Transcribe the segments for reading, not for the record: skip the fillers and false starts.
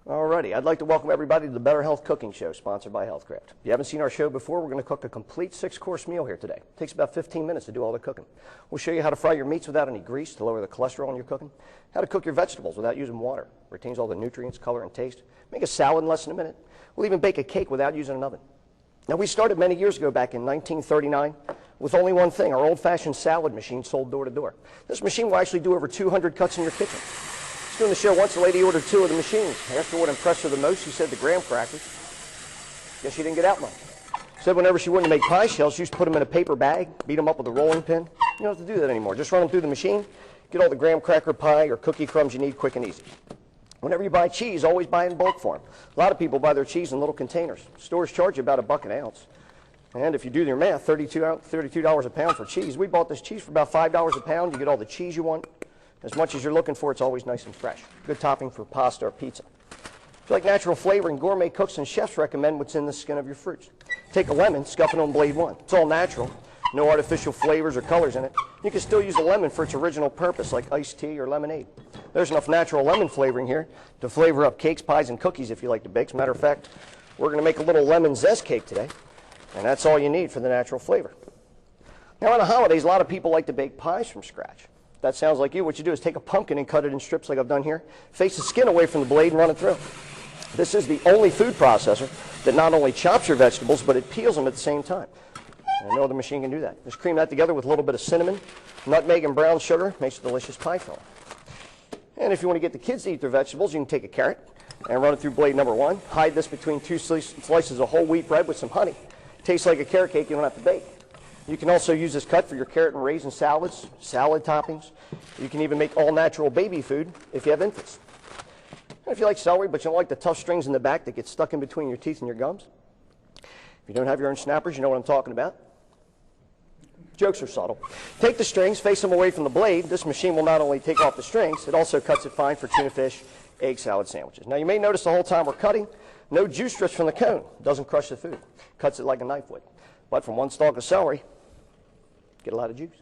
Alrighty, I'd like to welcome everybody to the Better Health Cooking Show, sponsored by Healthcraft. If you haven't seen our show before, we're going to cook a complete 6-course meal here today. It takes about 15 minutes to do all the cooking. We'll show you how to fry your meats without any grease to lower the cholesterol in your cooking, how to cook your vegetables without using water, retains all the nutrients, color, and taste, make a salad in less than a minute. We'll even bake a cake without using an oven. Now, we started many years ago, back in 1939, with only one thing, our old-fashioned salad machine sold door to door. This machine will actually do over 200 cuts in your kitchen. Doing the show once, a lady ordered 2 of the machines. I asked her what impressed her the most. She said the graham crackers. Guess she didn't get out much. Said whenever she wanted to make pie shells, she used to put them in a paper bag, beat them up with a rolling pin. You don't have to do that anymore. Just run them through the machine, get all the graham cracker pie or cookie crumbs you need quick and easy. Whenever you buy cheese, always buy in bulk form. A lot of people buy their cheese in little containers. Stores charge you about $1 an ounce. And if you do your math, $32 a pound for cheese. We bought this cheese for about $5 a pound. You get all the cheese you want. As much as you're looking for, it's always nice and fresh. Good topping for pasta or pizza. If you like natural flavoring, gourmet cooks and chefs recommend what's in the skin of your fruits. Take a lemon, scuff it on blade 1. It's all natural. No artificial flavors or colors in it. You can still use a lemon for its original purpose, like iced tea or lemonade. There's enough natural lemon flavoring here to flavor up cakes, pies, and cookies if you like to bake. As a matter of fact, we're going to make a little lemon zest cake today, and that's all you need for the natural flavor. Now, on the holidays, a lot of people like to bake pies from scratch. If that sounds like you, what you do is take a pumpkin and cut it in strips like I've done here. Face the skin away from the blade and run it through. This is the only food processor that not only chops your vegetables, but it peels them at the same time. And no other machine can do that. Just cream that together with a little bit of cinnamon, nutmeg, and brown sugar. Makes a delicious pie filling. And if you want to get the kids to eat their vegetables, you can take a carrot and run it through blade number 1. Hide this between 2 slices of whole wheat bread with some honey. Tastes like a carrot cake you don't have to bake. You can also use this cut for your carrot and raisin salads, salad toppings. You can even make all-natural baby food if you have infants. And if you like celery, but you don't like the tough strings in the back that get stuck in between your teeth and your gums. If you don't have your own snappers, you know what I'm talking about. Jokes are subtle. Take the strings, face them away from the blade. This machine will not only take off the strings, it also cuts it fine for tuna fish, egg salad sandwiches. Now, you may notice the whole time we're cutting, no juice drips from the cone. Doesn't crush the food. Cuts it like a knife would. But from one stalk of celery, get a lot of juice.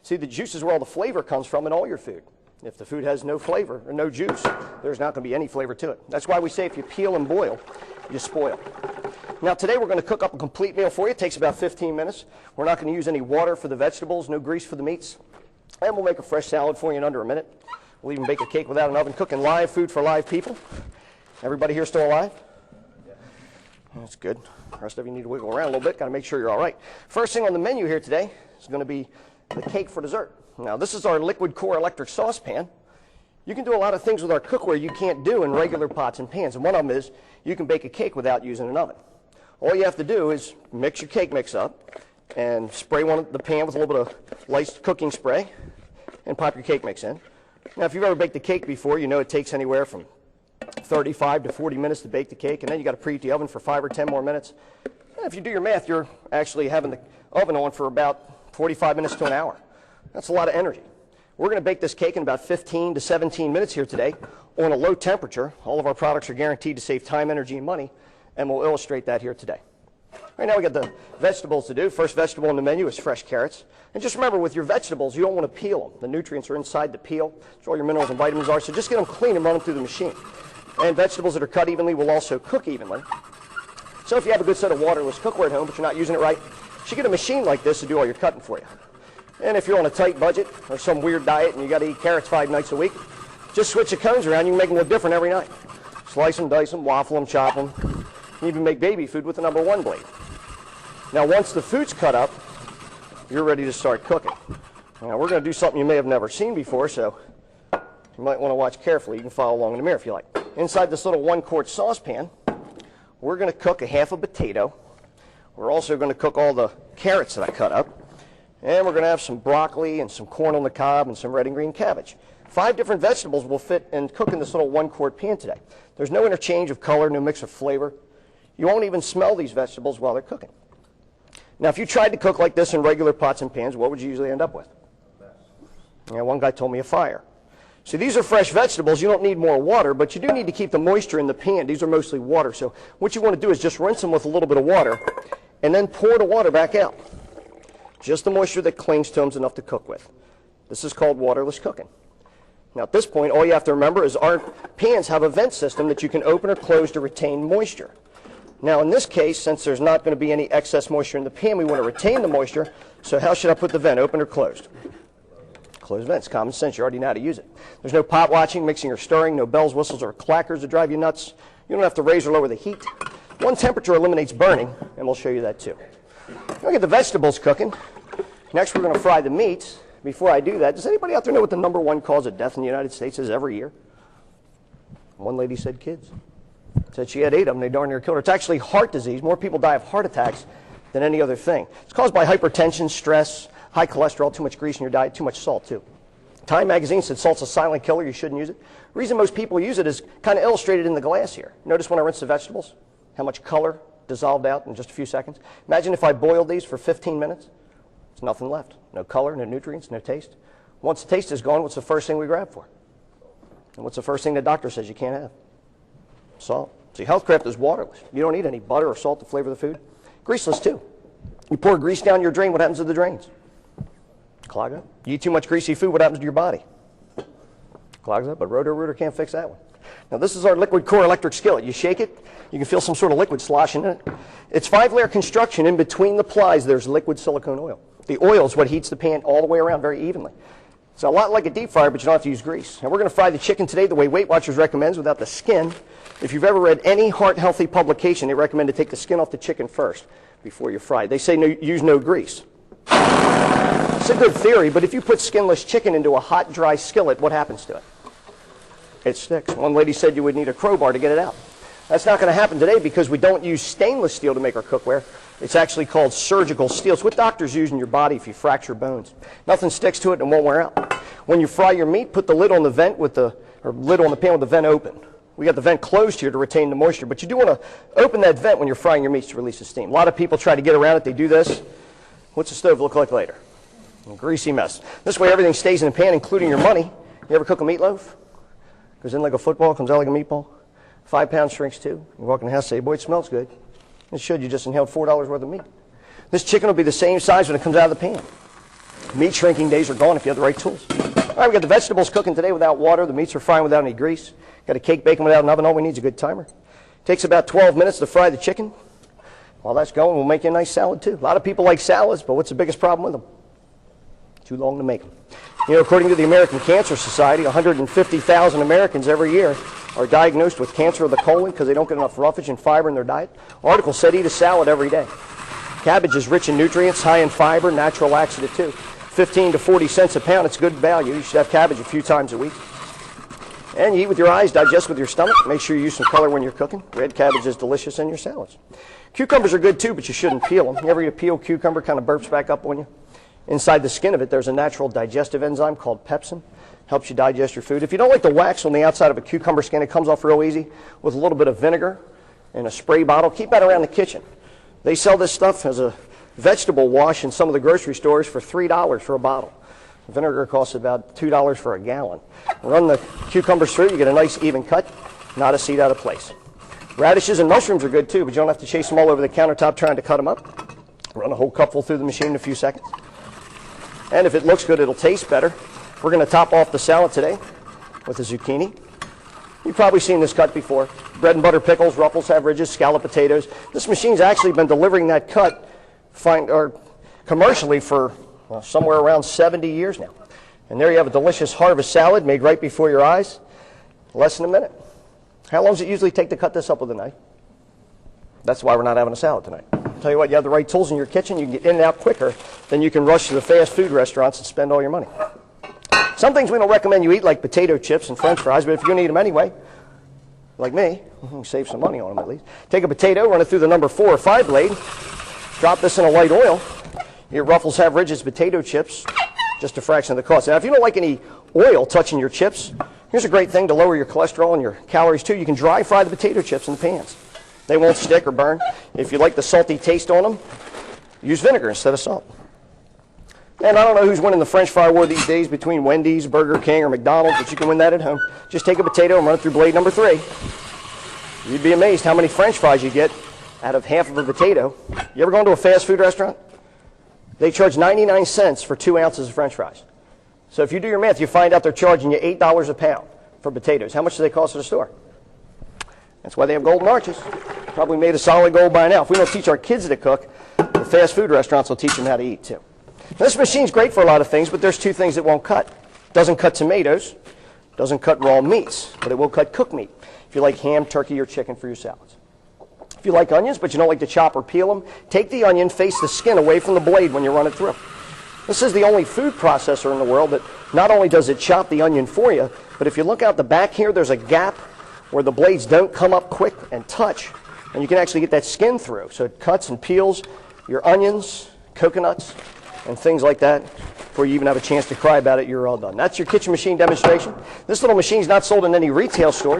See, the juice is where all the flavor comes from in all your food. If the food has no flavor or no juice, there's not going to be any flavor to it. That's why we say if you peel and boil, you spoil. Now, today we're going to cook up a complete meal for you. It takes about 15 minutes. We're not going to use any water for the vegetables, no grease for the meats. And we'll make a fresh salad for you in under a minute. We'll even bake a cake without an oven, cooking live food for live people. Everybody here still alive? That's good. The rest of you need to wiggle around a little bit. Got to make sure you're all right. First thing on the menu here today is going to be the cake for dessert. Now, this is our liquid core electric saucepan. You can do a lot of things with our cookware you can't do in regular pots and pans. And one of them is you can bake a cake without using an oven. All you have to do is mix your cake mix up and spray the pan with a little bit of light cooking spray and pop your cake mix in. Now, if you've ever baked a cake before, you know it takes anywhere from 35 to 40 minutes to bake the cake, and then you got to preheat the oven for 5 or 10 more minutes. And if you do your math, you're actually having the oven on for about 45 minutes to an hour. That's a lot of energy. We're going to bake this cake in about 15 to 17 minutes here today on a low temperature. All of our products are guaranteed to save time, energy, and money, and we'll illustrate that here today. Right now we got the vegetables to do. First vegetable on the menu is fresh carrots. And just remember, with your vegetables, you don't want to peel them. The nutrients are inside the peel. That's where all your minerals and vitamins are. So just get them clean and run them through the machine. And vegetables that are cut evenly will also cook evenly. So if you have a good set of waterless cookware at home, but you're not using it right, you should get a machine like this to do all your cutting for you. And if you're on a tight budget or some weird diet and you got to eat carrots 5 nights a week, just switch the cones around. You can make them look different every night. Slice them, dice them, waffle them, chop them. You can even make baby food with the number 1 blade. Now, once the food's cut up, you're ready to start cooking. Now, we're going to do something you may have never seen before, so you might want to watch carefully. You can follow along in the mirror if you like. Inside this little 1-quart saucepan, we're going to cook a half a potato. We're also going to cook all the carrots that I cut up. And we're going to have some broccoli and some corn on the cob and some red and green cabbage. 5 different vegetables will fit and cook in this little 1-quart pan today. There's no interchange of color, no mix of flavor. You won't even smell these vegetables while they're cooking. Now, if you tried to cook like this in regular pots and pans, what would you usually end up with? Yeah, one guy told me a fire. See, these are fresh vegetables. You don't need more water, but you do need to keep the moisture in the pan. These are mostly water. So what you want to do is just rinse them with a little bit of water and then pour the water back out. Just the moisture that clings to them is enough to cook with. This is called waterless cooking. Now at this point, all you have to remember is our pans have a vent system that you can open or close to retain moisture. Now in this case, since there's not going to be any excess moisture in the pan, we want to retain the moisture. So how should I put the vent, open or closed? Closed vents, common sense, you already know how to use it. There's no pot watching, mixing, or stirring, no bells, whistles, or clackers to drive you nuts. You don't have to raise or lower the heat. One temperature eliminates burning, and we'll show you that too. We'll get the vegetables cooking. Next we're going to fry the meats. Before I do that, does anybody out there know what the #1 cause of death in the United States is every year? One lady said kids. Said she had 8 of them, they darn near killed her. It's actually heart disease. More people die of heart attacks than any other thing. It's caused by hypertension, stress, high cholesterol, too much grease in your diet, too much salt too. Time magazine said salt's a silent killer, you shouldn't use it. The reason most people use it is kind of illustrated in the glass here. Notice when I rinse the vegetables, how much color dissolved out in just a few seconds. Imagine if I boiled these for 15 minutes. There's nothing left. No color, no nutrients, no taste. Once the taste is gone, what's the first thing we grab for? And what's the first thing the doctor says you can't have? Salt. See, Healthcraft is waterless. You don't need any butter or salt to flavor the food. Greaseless too. You pour grease down your drain, what happens to the drains? Clog up. You eat too much greasy food, what happens to your body? Clogs up, but Roto-Rooter can't fix that one. Now this is our liquid core electric skillet. You shake it, you can feel some sort of liquid sloshing in it. It's 5-layer construction. In between the plies, there's liquid silicone oil. The oil is what heats the pan all the way around very evenly. It's a lot like a deep fryer, but you don't have to use grease. Now we're going to fry the chicken today the way Weight Watchers recommends, without the skin. If you've ever read any heart-healthy publication, they recommend to take the skin off the chicken first before you fry it. They say use no grease. It's a good theory, but if you put skinless chicken into a hot, dry skillet, what happens to it? It sticks. One lady said you would need a crowbar to get it out. That's not going to happen today because we don't use stainless steel to make our cookware. It's actually called surgical steel. It's what doctors use in your body if you fracture bones. Nothing sticks to it and won't wear out. When you fry your meat, put the lid on the vent lid on the pan with the vent open. We got the vent closed here to retain the moisture, but you do want to open that vent when you're frying your meats to release the steam. A lot of people try to get around it. They do this. What's the stove look like later? A greasy mess. This way everything stays in the pan, including your money. You ever cook a meatloaf? Goes in like a football, comes out like a meatball. 5 pounds shrinks too. You walk in the house and say, boy, it smells good. It should. You just inhaled $4 worth of meat. This chicken will be the same size when it comes out of the pan. Meat shrinking days are gone if you have the right tools. All right, we got the vegetables cooking today without water. The meats are frying without any grease. Got a cake baking without an oven. All we need is a good timer. Takes about 12 minutes to fry the chicken. While that's going, we'll make you a nice salad too. A lot of people like salads, but what's the biggest problem with them? Too long to make them. You know, according to the American Cancer Society, 150,000 Americans every year are diagnosed with cancer of the colon because they don't get enough roughage and fiber in their diet. Article said eat a salad every day. Cabbage is rich in nutrients, high in fiber, natural laxative too. 15 to 40 cents a pound, it's good value. You should have cabbage a few times a week. And you eat with your eyes, digest with your stomach. Make sure you use some color when you're cooking. Red cabbage is delicious in your salads. Cucumbers are good too, but you shouldn't peel them. You ever eat a peeled cucumber, kind of burps back up on you? Inside the skin of it, there's a natural digestive enzyme called pepsin. Helps you digest your food. If you don't like the wax on the outside of a cucumber skin, it comes off real easy with a little bit of vinegar in a spray bottle. Keep that around the kitchen. They sell this stuff as a vegetable wash in some of the grocery stores for $3 for a bottle. Vinegar costs about $2 for a gallon. Run the cucumbers through, you get a nice even cut, not a seed out of place. Radishes and mushrooms are good too, but you don't have to chase them all over the countertop trying to cut them up. Run a whole cupful through the machine in a few seconds. And if it looks good, it'll taste better. We're going to top off the salad today with a zucchini. You've probably seen this cut before. Bread and butter pickles, ruffles have ridges, scalloped potatoes. This machine's actually been delivering that cut commercially for somewhere around 70 years now. And there you have a delicious harvest salad made right before your eyes. Less than a minute. How long does it usually take to cut this up with a knife? That's why we're not having a salad tonight. Tell you what, you have the right tools in your kitchen, you can get in and out quicker than you can rush to the fast food restaurants and spend all your money. Some things we don't recommend you eat, like potato chips and french fries, but if you're going to eat them anyway, like me, save some money on them at least. Take a potato, run it through the number 4 or 5 blade, drop this in a light oil. Your Ruffles Have Ridges potato chips, just a fraction of the cost. Now, if you don't like any oil touching your chips, here's a great thing to lower your cholesterol and your calories too. You can dry fry the potato chips in the pans. They won't stick or burn. If you like the salty taste on them, use vinegar instead of salt. And I don't know who's winning the French fry war these days between Wendy's, Burger King, or McDonald's, but you can win that at home. Just take a potato and run it through blade number 3. You'd be amazed how many French fries you get out of half of a potato. You ever gone to a fast food restaurant? They charge 99 cents for 2 ounces of French fries. So if you do your math, you find out they're charging you $8 a pound for potatoes. How much do they cost at the store? That's why they have golden arches. Probably made of solid gold by now. If we don't teach our kids to cook, the fast food restaurants will teach them how to eat too. Now, this machine's great for a lot of things, but there's two things it won't cut. It doesn't cut tomatoes, doesn't cut raw meats, but it will cut cooked meat. If you like ham, turkey, or chicken for your salads. If you like onions, but you don't like to chop or peel them, take the onion, face the skin away from the blade when you run it through. This is the only food processor in the world that not only does it chop the onion for you, but if you look out the back here, there's a gap where the blades don't come up quick and touch, and you can actually get that skin through. So it cuts and peels your onions, coconuts, and things like that. Before you even have a chance to cry about it, you're all done. That's your kitchen machine demonstration. This little machine's not sold in any retail store.